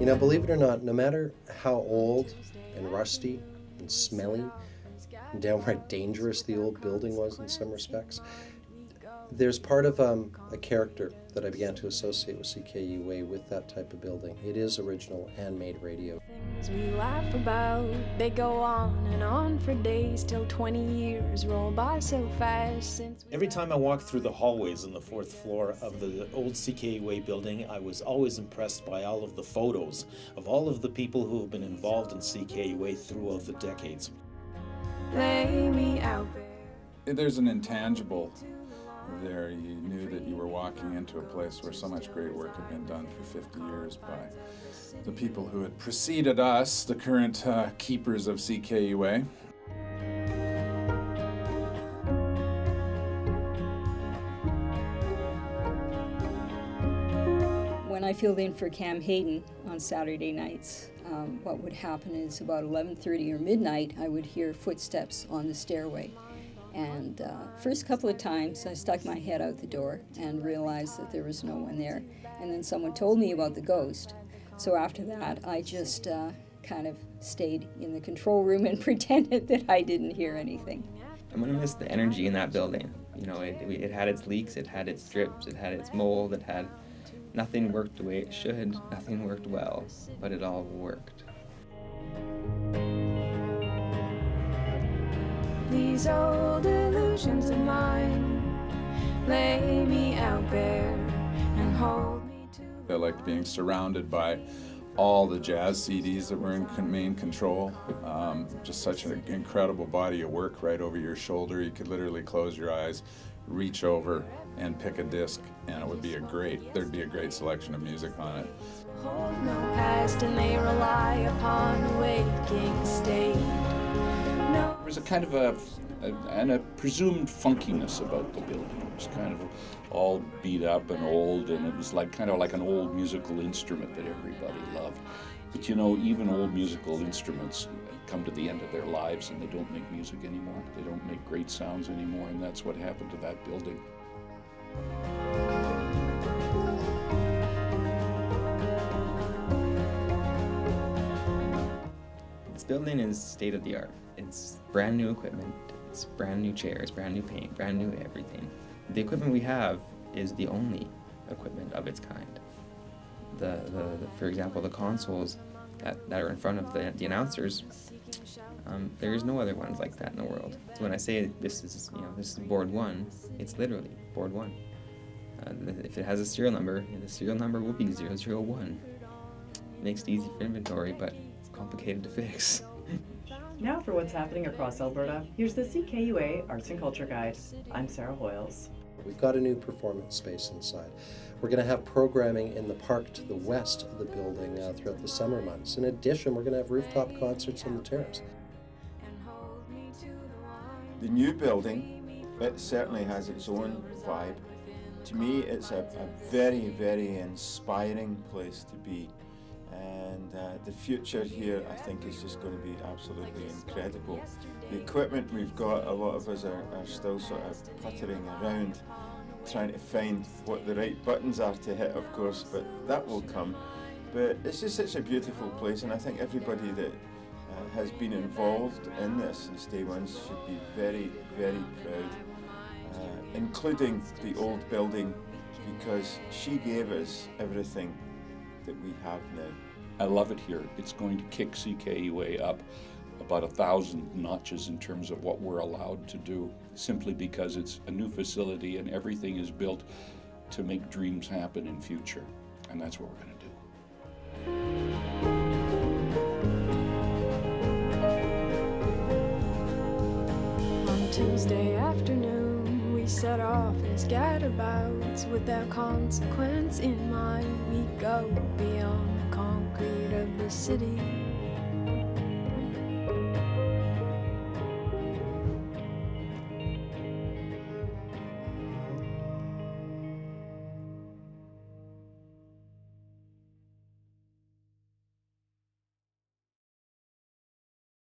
You know, believe it or not, no matter how old and rusty and smelly and downright dangerous the old building was in some respects, there's part of a character that I began to associate with CKUA with that type of building. It is original handmade radio. Things we laugh about, they go on and on for days till 20 years roll by so fast. Every time I walked through the hallways on the 4th floor of the old CKUA building, I was always impressed by all of the photos of all of the people who have been involved in CKUA throughout the decades. Lay me out bare. There's an intangible there. You knew that you were walking into a place where so much great work had been done for 50 years by the people who had preceded us, the current keepers of CKUA. When I filled in for Cam Hayden on Saturday nights, what would happen is about 11:30 or midnight, I would hear footsteps on the stairway. And first couple of times, I stuck my head out the door and realized that there was no one there. And then someone told me about the ghost. So after that, I just kind of stayed in the control room and pretended that I didn't hear anything. I'm gonna miss the energy in that building. You know, it had its leaks, it had its drips, it had its mold, it had nothing worked the way it should, nothing worked well, but it all worked. These old illusions of mine, lay me out bare and hold me to. I liked being surrounded by all the jazz CDs that were in main control. Just such an incredible body of work right over your shoulder. You could literally close your eyes, reach over, and pick a disc, and it would be there'd be a great selection of music on it. Hold no past and they rely upon a waking state. No. There was a kind of a presumed funkiness about the building. It was kind of all beat up and old, and it was kind of like an old musical instrument that everybody loved. But you know, even old musical instruments come to the end of their lives and they don't make music anymore. They don't make great sounds anymore, and that's what happened to that building. This building is state of the art. It's brand new equipment, it's brand new chairs, brand new paint, brand new everything. The equipment we have is the only equipment of its kind. For example, the consoles that are in front of the announcers, there is no other ones like that in the world. So when I say this is board 1, it's literally board 1. If it has a serial number, the serial number will be 001. Makes it easy for inventory, but it's complicated to fix. Now for what's happening across Alberta, here's the CKUA Arts and Culture Guide. I'm Sarah Hoyles. We've got a new performance space inside. We're going to have programming in the park to the west of the building throughout the summer months. In addition, we're going to have rooftop concerts on the terrace. The new building, it certainly has its own vibe. To me, it's a very, very inspiring place to be. And the future here, I think, is just going to be absolutely incredible. The equipment we've got, a lot of us are still sort of puttering around, trying to find what the right buttons are to hit, of course, but that will come. But it's just such a beautiful place, and I think everybody that has been involved in this since day one should be very, very proud, including the old building, because she gave us everything that we have now. I love it here. It's going to kick CKUA up about 1,000 notches in terms of what we're allowed to do, simply because it's a new facility and everything is built to make dreams happen in future. And that's what we're going to do. On Tuesday afternoon, we set off as gadabouts with our consequence in mind. We go beyond the concrete of the city